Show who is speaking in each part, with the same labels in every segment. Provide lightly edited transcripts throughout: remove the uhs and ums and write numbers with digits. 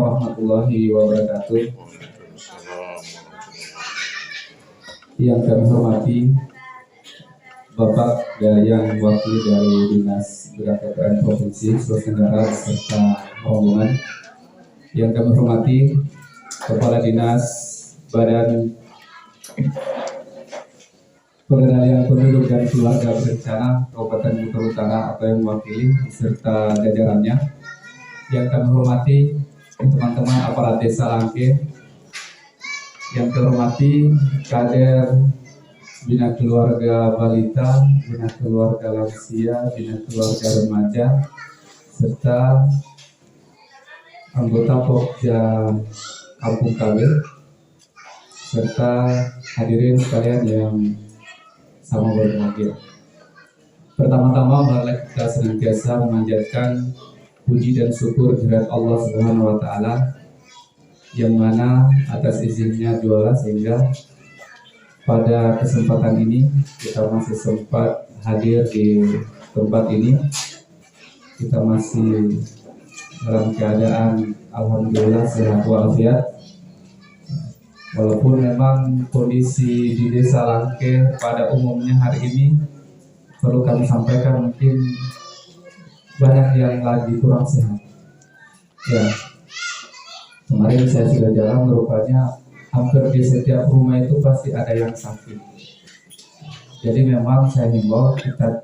Speaker 1: warahmatullahi wabarakatuh. Yang kami hormati Bapak yang wakil dari Dinas BKKBN Provinsi Sulawesi Tenggara beserta rombongan. Yang kami hormati Kepala Dinas Badan Pengendalian Penduduk dan Keluarga Berencana Kabupaten Bogor Utara atau yang mewakili beserta jajarannya. Yang kami hormati teman-teman aparat desa Langke, yang kami hormati kader Bina Keluarga Balita, Bina Keluarga Lansia, Bina Keluarga Remaja, serta anggota Pokja Kampung KB, serta hadirin sekalian yang sama berbahagia. Pertama-tama marilah kita senantiasa memanjatkan puji dan syukur kehadirat Allah Subhanahu wa taala yang mana atas izinnya juara sehingga pada kesempatan ini kita masih sempat hadir di tempat ini. Kita masih dalam keadaan alhamdulillah sehat walafiat. Walaupun memang kondisi di Desa Langke pada umumnya hari ini perlu kami sampaikan mungkin banyak yang lagi kurang sehat. Ya, kemarin saya sudah jalan, rupanya hampir di setiap rumah itu pasti ada yang sakit. Jadi memang saya himbau kita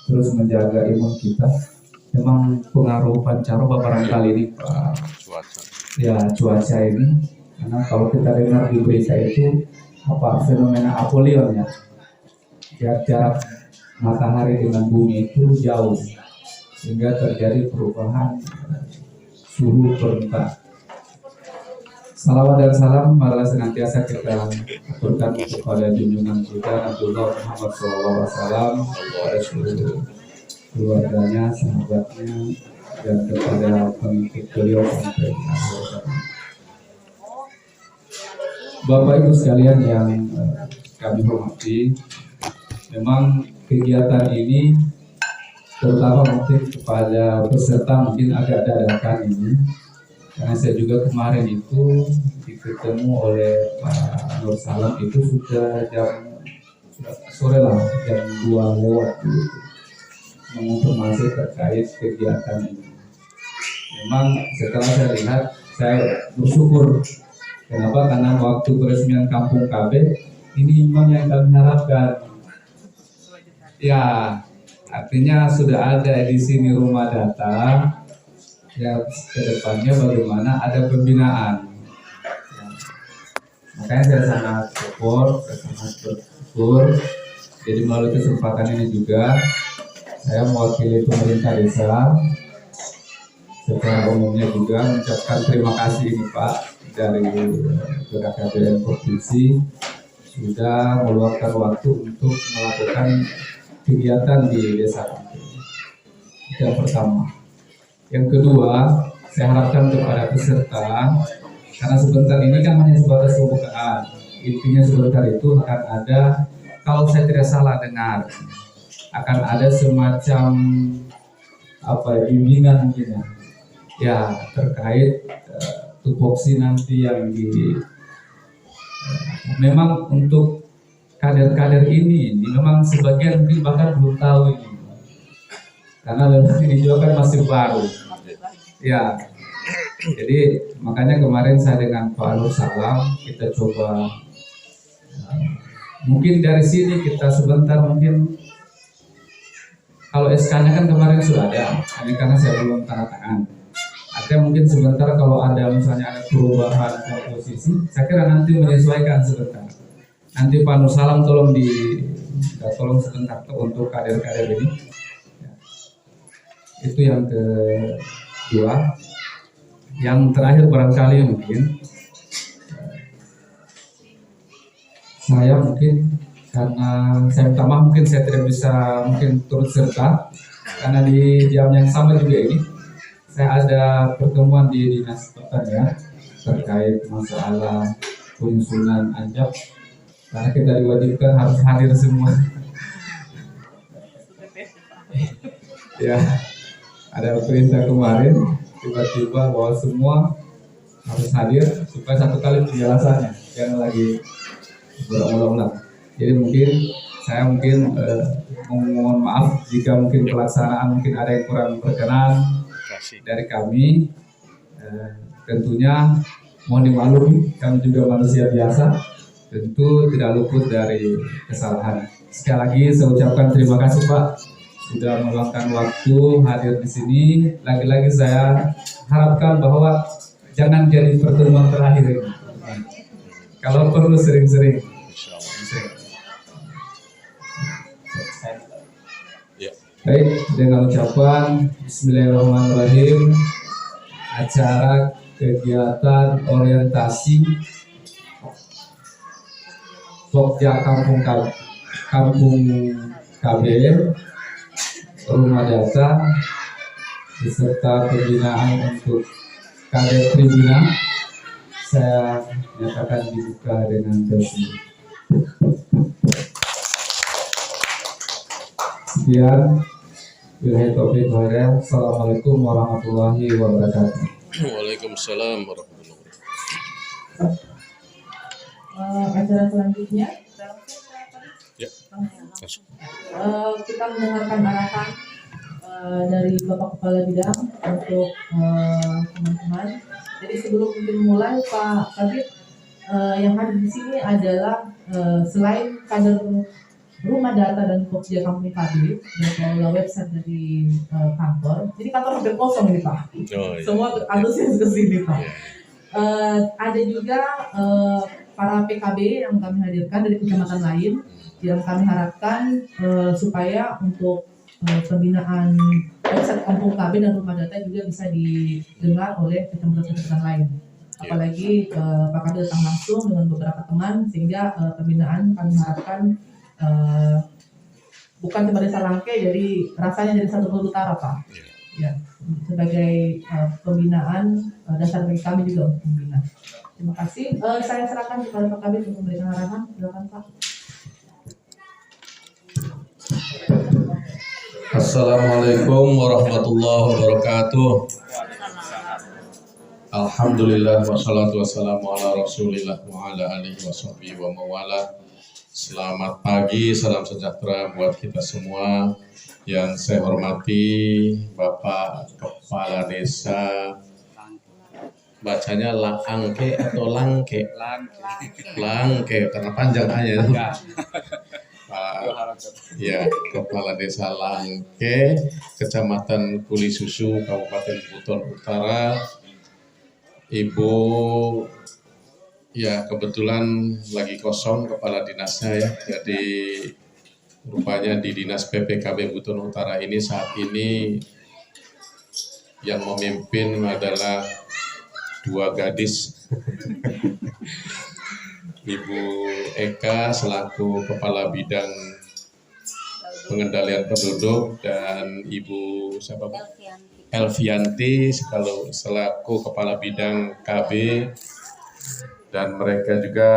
Speaker 1: terus menjaga imun kita. Memang pengaruh pancaroba barangkali ini Pak. Ya, cuaca ini. Karena kalau kita dengar di berita itu fenomena Apollon ya. Jarak matahari dengan bumi itu jauh, sehingga terjadi perubahan suhu permukaan. Salawat dan salam marilah senantiasa kita aturkan kepada junjungan kita Nabiullah Muhammad SAW, kepada seluruh keluarganya, sahabatnya, dan kepada pengikut beliau sampai akhir zaman. Bapak Ibu sekalian yang kami hormati, memang kegiatan ini terutama mungkin kepada peserta mungkin agak dadakan ini, karena saya juga kemarin itu ketemu oleh Pak Nur Salam itu sudah jam sore lah, jam 2 lewat gitu, menginformasi terkait kegiatan ini. Memang setelah saya lihat, saya bersyukur. Kenapa? Karena waktu peresmian Kampung KB ini memang yang kami harapkan. Ya, artinya sudah ada di sini rumah data. Ya, kedepannya bagaimana ada pembinaan. Ya, makanya saya sangat support, sangat bersyukur. Jadi melalui kesempatan ini juga saya mewakili pemerintah desa secara umumnya juga mengucapkan terima kasih ini Pak dari BKKBN Provinsi sudah meluangkan waktu untuk melakukan kegiatan di desa kami. Itu yang pertama. Yang kedua, saya harapkan kepada peserta, karena sebentar ini kan hanya sebatas pembukaan. Intinya sebentar itu akan ada, kalau saya tidak salah dengar, akan ada semacam bimbingan mungkin ya terkait tupoksi nanti yang memang untuk kader-kader ini memang sebagian mungkin bahkan belum tahu ini, karena memang ini juga kan masih baru ya. Jadi makanya kemarin saya dengan Pak Nur Salam kita coba mungkin dari sini kita sebentar, mungkin kalau SK-nya kan kemarin sudah ada, hanya karena saya belum tanda tangan. Artinya mungkin sebentar kalau ada misalnya ada perubahan komposisi, saya kira nanti menyesuaikan sebentar. Nanti Pak Nur Salam tolong sebentar untuk kader-kader ini. Ya. Itu yang kedua. Yang terakhir barangkali mungkin saya karena saya minta maaf mungkin saya tidak bisa turut serta karena di jam yang sama juga ini saya ada pertemuan di Dinas Pertanian terkait masalah penyusunan anjak, karena kita diwajibkan harus hadir semua. Ya, ada perintah kemarin tiba-tiba bahwa semua harus hadir supaya satu kali penjelasannya, jangan lagi berulang-ulang. Jadi mungkin mohon maaf jika mungkin pelaksanaan mungkin ada yang kurang berkenan dari kami. Tentunya mohon dimaklumi, kami juga manusia biasa, tentu tidak luput dari kesalahan. Sekali lagi saya ucapkan terima kasih Pak sudah meluangkan waktu hadir di sini. Lagi-lagi saya harapkan bahwa jangan jadi pertemuan terakhir ini. Kalau perlu sering-sering. Baik, dengan ucapan Bismillahirrahmanirrahim, acara kegiatan orientasi Pokja Kampung KB Rumah Data beserta pembinaan untuk Kadep Tribina saya nyatakan dibuka dengan resmi. Sekian. Assalamualaikum warahmatullahi wabarakatuh.
Speaker 2: Waalaikumsalam warahmatullahi wabarakatuh.
Speaker 3: Acara selanjutnya
Speaker 2: Ya.
Speaker 3: Kita mendengarkan arahan dari Bapak Kepala Bidang untuk teman-teman. Jadi sebelum kita mulai, Pak Kabit, yang hadir di sini adalah selain kader Rumah Data dan Pokja Kampung KB dan pengelola website dari kantor. Jadi kantor hampir kosong ini Pak.
Speaker 2: Oh, iya.
Speaker 3: Semua antusias ke sini Pak. Ada juga para PKB yang kami hadirkan dari kecamatan lain yang kami harapkan supaya untuk pembinaan website Kampung KB dan Rumah Data juga bisa didengar oleh kecamatan-kecamatan lain. Apalagi Pak Kabit datang langsung dengan beberapa teman sehingga pembinaan kami harapkan bukan cuma desa Langke, jadi rasanya jadi satu Bogor Utara Pak. Ya, sebagai pembinaan dasar bagi kami juga untuk membina. Terima kasih. Saya serahkan kepada Pak Kabit untuk memberikan arahan. Silakan Pak.
Speaker 2: Assalamualaikum warahmatullahi wabarakatuh. Alhamdulillah wassalatu wassalamu ala rasulillah wa ala alihi washabihi wa mawala. Selamat pagi, salam sejahtera buat kita semua. Yang saya hormati Bapak Kepala Desa, bacanya Langke atau Langke? Langke, karena panjang aja. Pak, ya, Kepala Desa Langke, Kecamatan Kuli Susu, Kabupaten Buton Utara. Ibu, ya kebetulan lagi kosong kepala dinasnya ya, jadi rupanya di Dinas PPKB Buton Utara ini saat ini yang memimpin adalah dua gadis. Ibu Eka selaku Kepala Bidang Pengendalian Penduduk dan Ibu siapa Bu? Elvianti selaku Kepala Bidang KB, dan mereka juga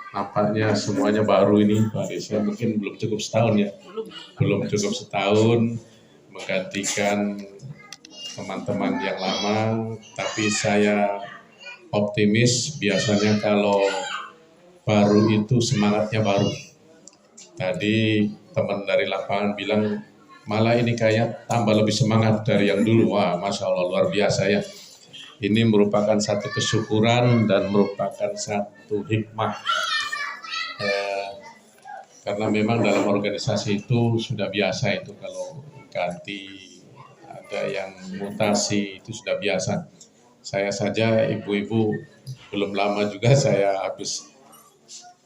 Speaker 2: nampaknya semuanya baru ini Pak Desa, mungkin belum cukup setahun ya, belum cukup setahun menggantikan teman-teman yang lama, tapi saya optimis, biasanya kalau baru itu semangatnya baru. Tadi teman dari lapangan bilang malah ini kayak tambah lebih semangat dari yang dulu. Wah, Masya Allah luar biasa ya. Ini merupakan satu kesyukuran dan merupakan satu hikmah. Karena memang dalam organisasi itu sudah biasa itu kalau ganti, ada yang mutasi itu sudah biasa. Saya saja ibu-ibu belum lama juga saya habis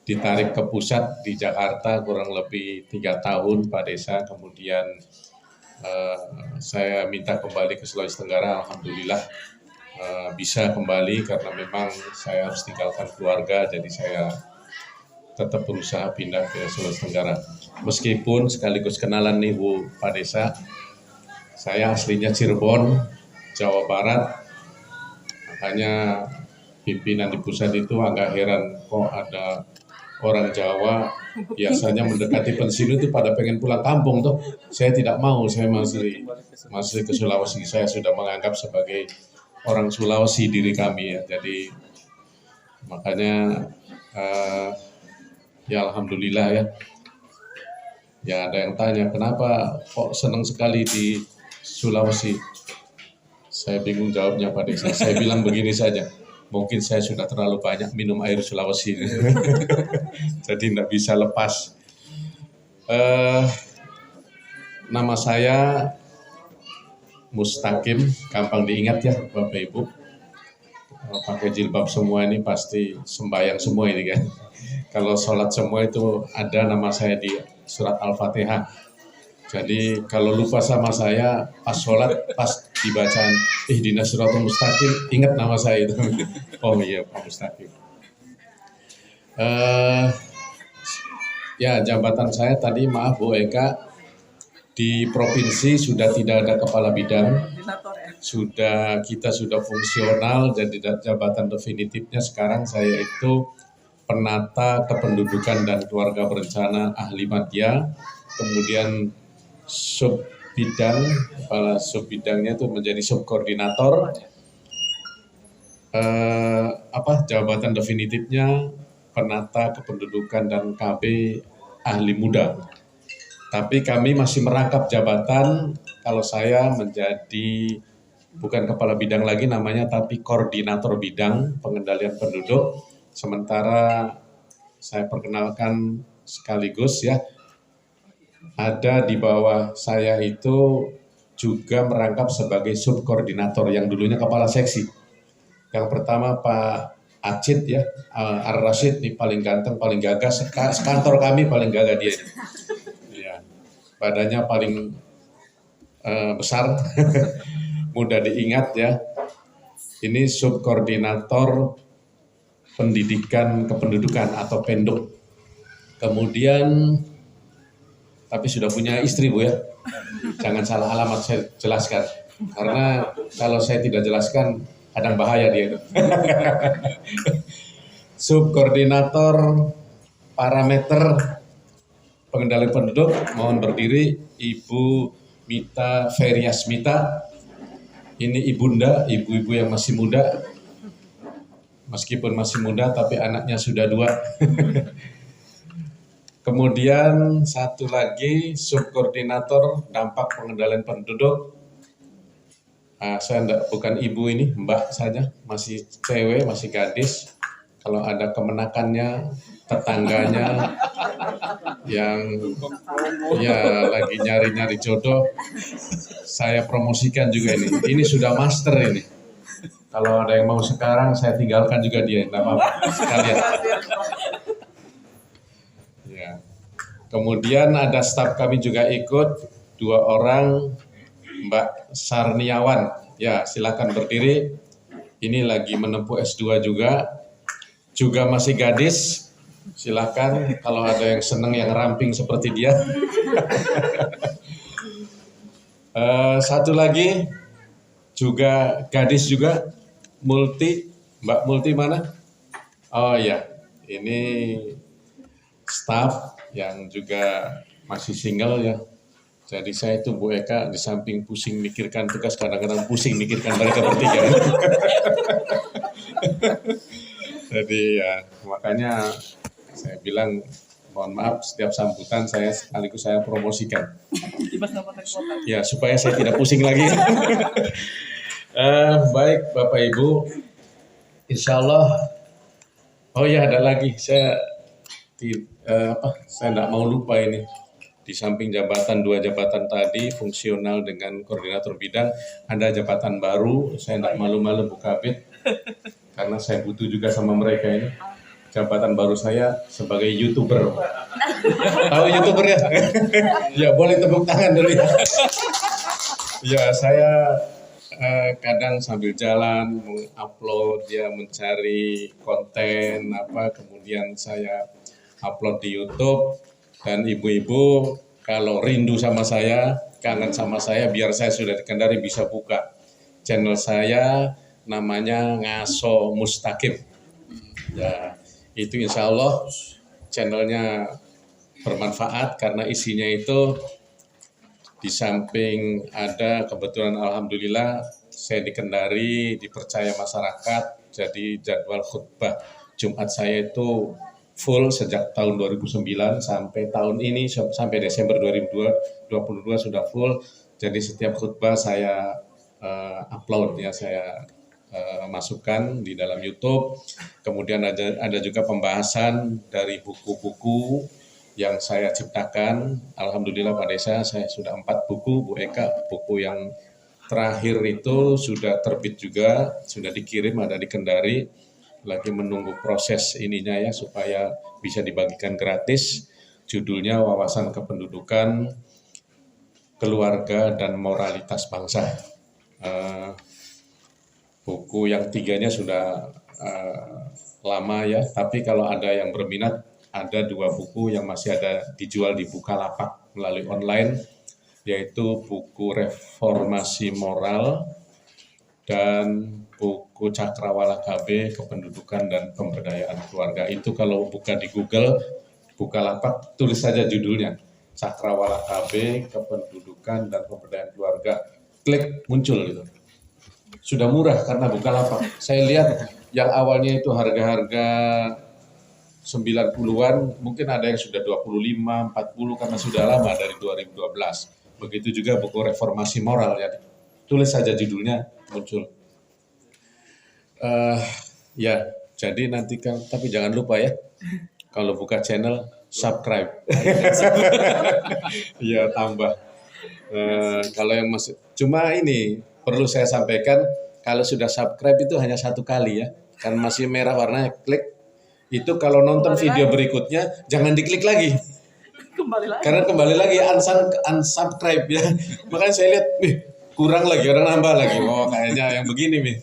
Speaker 2: ditarik ke pusat di Jakarta kurang lebih 3 tahun Pak Desa, kemudian saya minta kembali ke Sulawesi Tenggara, alhamdulillah bisa kembali karena memang saya harus tinggalkan keluarga, jadi saya tetap berusaha pindah ke Sulawesi Tenggara. Meskipun sekaligus kenalan nih Bu Pak Desa, saya aslinya Cirebon, Jawa Barat, makanya pimpinan di pusat itu agak heran kok ada orang Jawa biasanya mendekati pensiun itu pada pengen pulang kampung tuh. Saya tidak mau, saya masih ke Sulawesi. Saya sudah menganggap sebagai orang Sulawesi diri kami ya. Jadi makanya ya alhamdulillah ya. Ya ada yang tanya kenapa kok senang sekali di Sulawesi. Saya bingung jawabnya Pak Desa. Saya bilang begini saja. Mungkin saya sudah terlalu banyak minum air Sulawesi. Jadi tidak bisa lepas. Nama saya Mustaqim, gampang diingat ya Bapak Ibu. Pakai jilbab semua ini pasti sembahyang semua ini kan. Kalau sholat semua itu ada nama saya di surat Al-Fatihah. Jadi kalau lupa sama saya pas sholat, pas dibacaan ihdinas siratal mustaqim, ingat nama saya itu. Oh iya Pak Mustaqim. Ya jabatan saya tadi maaf Bu Eka, di provinsi sudah tidak ada kepala bidang, kita sudah fungsional, jadi jabatan definitifnya sekarang saya itu penata kependudukan dan keluarga berencana ahli madya, kemudian sub bidang, kepala sub bidangnya itu menjadi subkoordinator, jabatan definitifnya penata kependudukan dan KB ahli muda. Tapi kami masih merangkap jabatan, kalau saya menjadi bukan kepala bidang lagi namanya, tapi koordinator bidang pengendalian penduduk. Sementara saya perkenalkan sekaligus ya, ada di bawah saya itu juga merangkap sebagai subkoordinator yang dulunya kepala seksi. Yang pertama Pak Acid ya, Ar-Rasyid nih paling ganteng, paling gagah, sekantor kami paling gagah dia. Badannya paling besar, mudah diingat ya. Ini subkoordinator pendidikan kependudukan atau penduk. Kemudian, tapi sudah punya istri Bu ya. Jangan salah alamat saya jelaskan. Karena kalau saya tidak jelaskan, kadang bahaya dia. Subkoordinator parameter pengendalian penduduk, mohon berdiri Ibu Mita Feriasmita. Ini ibunda, ibu-ibu yang masih muda. Meskipun masih muda tapi anaknya sudah 2. Kemudian satu lagi subkoordinator dampak pengendalian penduduk. Saya bukan ibu ini, mbak saja, masih cewek, masih gadis. Kalau ada kemenakannya, tetangganya yang ya lagi nyari-nyari jodoh, saya promosikan juga ini. Ini sudah master ini. Kalau ada yang mau sekarang, saya tinggalkan juga dia, tidak apa-apa sekalian. Ya. Kemudian ada staf kami juga ikut, 2 orang, Mbak Sarniawan. Ya, silakan berdiri. Ini lagi menempuh S2 juga masih gadis. Silakan kalau ada yang senang yang ramping seperti dia. Satu lagi juga gadis juga, Multi. Mbak Multi mana? Oh iya, ini staff yang juga masih single ya. Jadi saya itu Bu Eka di samping pusing mikirkan tugas, kadang-kadang pusing mikirkan mereka bertiga. Jadi ya makanya saya bilang mohon maaf setiap sambutan saya sekaligus saya promosikan. Ya supaya saya tidak pusing lagi. Baik Bapak Ibu, Insya Allah. Oh ya ada lagi saya tidak mau lupa ini. Di samping jabatan 2 jabatan tadi fungsional dengan koordinator bidang, ada jabatan baru. Saya tidak malu-malu Bu Kabid karena saya butuh juga sama mereka ini. Jabatan baru saya sebagai YouTuber. Tahu YouTuber ya? Ya boleh tepuk tangan dulu ya. Ya saya kadang sambil jalan mengupload ya, mencari konten kemudian saya upload di YouTube. Dan ibu-ibu kalau rindu sama saya, kangen sama saya, biar saya sudah di Kendari bisa buka channel saya, namanya Ngaso Mustaqim. Ya, itu insya Allah channelnya bermanfaat karena isinya itu di samping ada kebetulan alhamdulillah saya di Kendari, dipercaya masyarakat, jadi jadwal khutbah Jumat saya itu full sejak tahun 2009 sampai tahun ini, sampai Desember 2022 sudah full. Jadi setiap khutbah saya upload ya, saya masukkan di dalam YouTube. Kemudian ada juga pembahasan dari buku-buku yang saya ciptakan. Alhamdulillah Pak Desa, saya sudah 4 buku, Bu Eka. Buku yang terakhir itu sudah terbit juga, sudah dikirim, ada di Kendari. Lagi menunggu proses ininya ya, supaya bisa dibagikan gratis. Judulnya Wawasan Kependudukan, Keluarga dan Moralitas Bangsa. Buku yang 3-nya sudah lama ya, tapi kalau ada yang berminat, ada 2 buku yang masih ada dijual di Bukalapak melalui online, yaitu buku Reformasi Moral dan buku Cakrawala KB, Kependudukan dan Pemberdayaan Keluarga. Itu kalau buka di Google, Bukalapak, tulis saja judulnya, Cakrawala KB, Kependudukan dan Pemberdayaan Keluarga. Klik, muncul gitu. Sudah murah karena Bukalapak. Saya lihat yang awalnya itu harga-harga 90-an, mungkin ada yang sudah 25, 40 karena sudah lama dari 2012. Begitu juga buku Reformasi Moral ya. Tulis saja judulnya, muncul. Ya, jadi nanti kan, tapi jangan lupa ya, kalau buka channel, subscribe. Ya, tambah. Kalau yang masih, cuma ini perlu saya sampaikan, kalau sudah subscribe itu hanya 1 kali ya, kan masih merah warnanya, klik. Itu kalau nonton video berikutnya jangan diklik lagi. Karena kembali lagi unsubscribe ya. Makanya saya lihat, kurang lagi, orang nambah lagi. Oh kayaknya yang begini nih,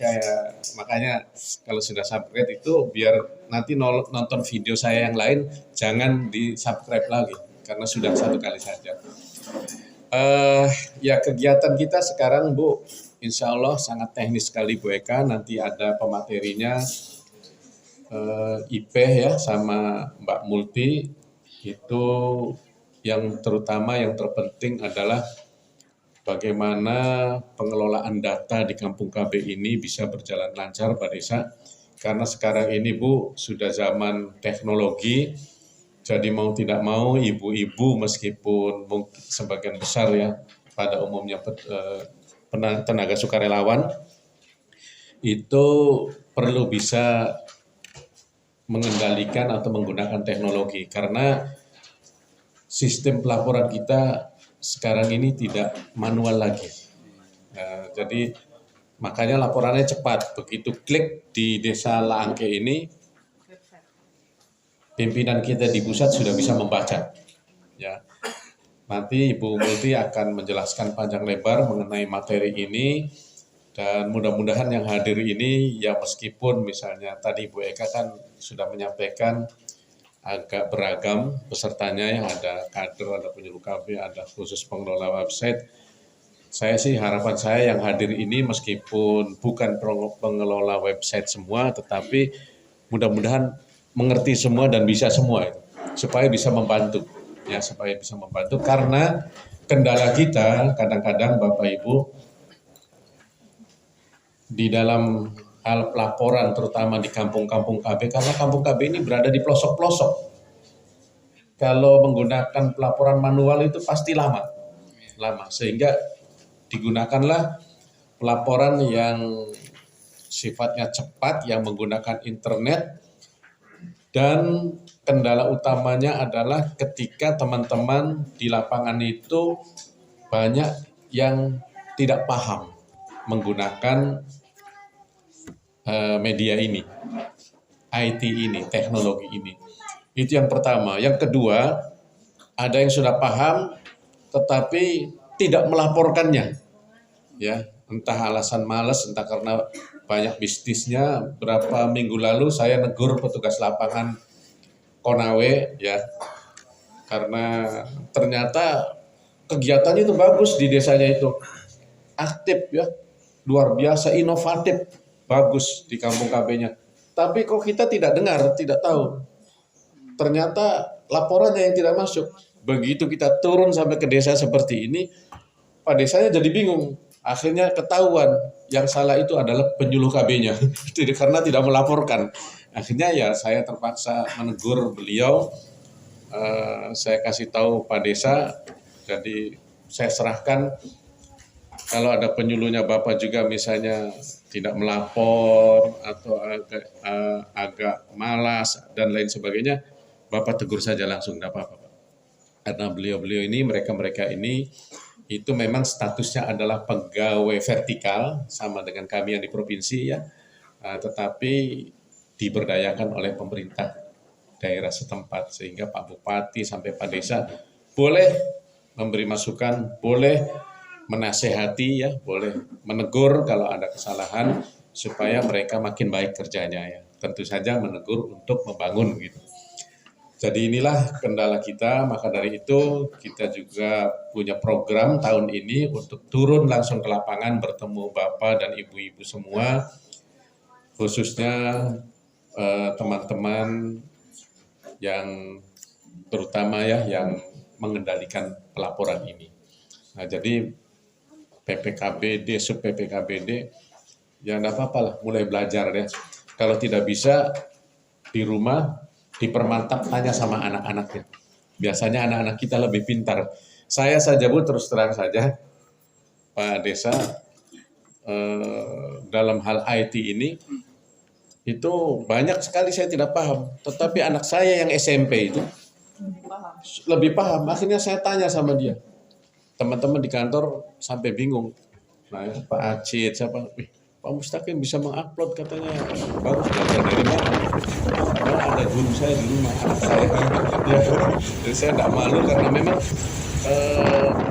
Speaker 2: makanya kalau sudah subscribe itu biar nanti nonton video saya yang lain jangan di subscribe lagi karena sudah 1 kali saja. Ya kegiatan kita sekarang Bu, insya Allah sangat teknis sekali Bu Eka. Nanti ada pematerinya IP ya sama Mbak Multi. Itu yang terutama, yang terpenting adalah bagaimana pengelolaan data di Kampung KB ini bisa berjalan lancar Pak Desa. Karena sekarang ini Bu sudah zaman teknologi. Jadi mau tidak mau ibu-ibu meskipun mungkin sebagian besar ya pada umumnya tenaga sukarelawan itu perlu bisa mengendalikan atau menggunakan teknologi karena sistem pelaporan kita sekarang ini tidak manual lagi. Nah, jadi makanya laporannya cepat. Begitu klik di Desa Laangke ini, pimpinan kita di pusat sudah bisa membaca. Ya, nanti Ibu Multi akan menjelaskan panjang lebar mengenai materi ini. Dan mudah-mudahan yang hadir ini ya meskipun misalnya tadi Bu Eka kan sudah menyampaikan agak beragam pesertanya yang ada kader, ada penyuluh KB, ada khusus pengelola website. Saya sih harapan saya yang hadir ini meskipun bukan pengelola website semua tetapi mudah-mudahan mengerti semua dan bisa semua itu supaya bisa membantu ya, supaya bisa membantu karena kendala kita kadang-kadang Bapak Ibu di dalam hal pelaporan terutama di kampung-kampung KB karena kampung KB ini berada di pelosok-pelosok. Kalau menggunakan pelaporan manual itu pasti lama sehingga digunakanlah pelaporan yang sifatnya cepat yang menggunakan internet dan kendala utamanya adalah ketika teman-teman di lapangan itu banyak yang tidak paham menggunakan media ini, IT ini, teknologi ini. Itu yang pertama. Yang kedua, ada yang sudah paham tetapi tidak melaporkannya. Ya, entah alasan malas, entah karena banyak bisnisnya. Berapa minggu lalu saya negur petugas lapangan Konawe ya. Karena ternyata kegiatannya itu bagus di desanya itu. Aktif ya. Luar biasa inovatif. Bagus di kampung KB-nya. Tapi kok kita tidak dengar, tidak tahu. Ternyata laporannya yang tidak masuk. Begitu kita turun sampai ke desa seperti ini, Pak Desanya jadi bingung. Akhirnya ketahuan yang salah itu adalah penyuluh KB-nya karena tidak melaporkan. Akhirnya ya saya terpaksa menegur beliau. Saya kasih tahu Pak Desa, jadi saya serahkan kalau ada penyuluhnya Bapak juga misalnya tidak melapor atau agak malas dan lain sebagainya, Bapak tegur saja langsung, tidak apa-apa. Karena beliau-beliau ini, mereka-mereka ini itu memang statusnya adalah pegawai vertikal sama dengan kami yang di provinsi ya, tetapi diberdayakan oleh pemerintah daerah setempat sehingga Pak Bupati sampai Pak Desa boleh memberi masukan, boleh menasehati ya, boleh menegur kalau ada kesalahan supaya mereka makin baik kerjanya ya. Tentu saja menegur untuk membangun gitu. Jadi inilah kendala kita, maka dari itu kita juga punya program tahun ini untuk turun langsung ke lapangan bertemu Bapak dan Ibu-Ibu semua, khususnya teman-teman yang terutama ya yang mengendalikan pelaporan ini. Nah jadi PPKBD, sub PPKBD, ya enggak apa-apa lah, mulai belajar deh. Kalau tidak bisa di rumah, dipermantap tanya sama anak-anaknya. Biasanya anak-anak kita lebih pintar. Saya saja Bu terus terang saja, Pak Desa, dalam hal IT ini, itu banyak sekali saya tidak paham. Tetapi anak saya yang SMP itu lebih paham. Akhirnya saya tanya sama dia. Teman-teman di kantor sampai bingung. Nah, Pak Acid, siapa? Pak Mustaqim bisa mengupload katanya. Bagus, belajar dari mana? Karena ada guru saya di rumah, anak saya. Ya, jadi saya tidak malu karena memang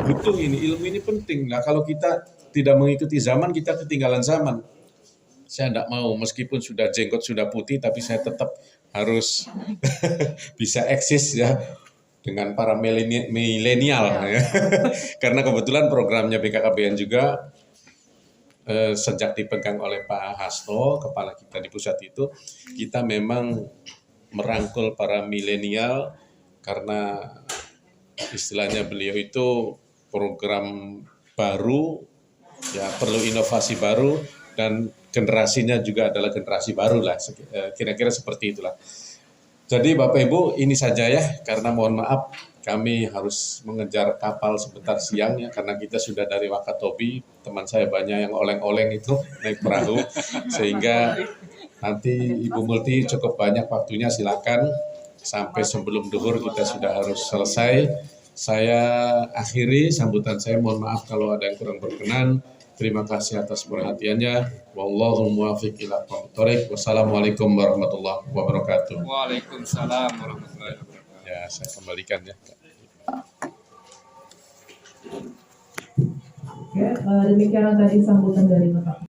Speaker 2: butuh ini, ilmu ini penting. Nah, kalau kita tidak mengikuti zaman, kita ketinggalan zaman. Saya tidak mau, meskipun sudah jenggot, sudah putih, tapi saya tetap harus bisa eksis ya dengan para milenial ya. Karena kebetulan programnya BKKBN juga sejak dipegang oleh Pak Hasto, kepala kita di pusat itu, kita memang merangkul para milenial karena istilahnya beliau itu program baru, ya perlu inovasi baru dan generasinya juga adalah generasi baru lah, kira-kira seperti itulah. Jadi Bapak Ibu ini saja ya, karena mohon maaf kami harus mengejar kapal sebentar siang ya, karena kita sudah dari Wakatobi, teman saya banyak yang oleng-oleng itu naik perahu, sehingga nanti Ibu Multi cukup banyak waktunya, silakan sampai sebelum duhur kita sudah harus selesai. Saya akhiri sambutan saya, mohon maaf kalau ada yang kurang berkenan. Terima kasih atas perhatiannya. Wallahu muwaffiq ila aqwamit thoriq. Wassalamualaikum warahmatullahi wabarakatuh.
Speaker 4: Waalaikumsalam warahmatullahi wabarakatuh.
Speaker 2: Ya, saya kembalikan ya.
Speaker 3: Oke, demikian tadi sambutan dari Bapak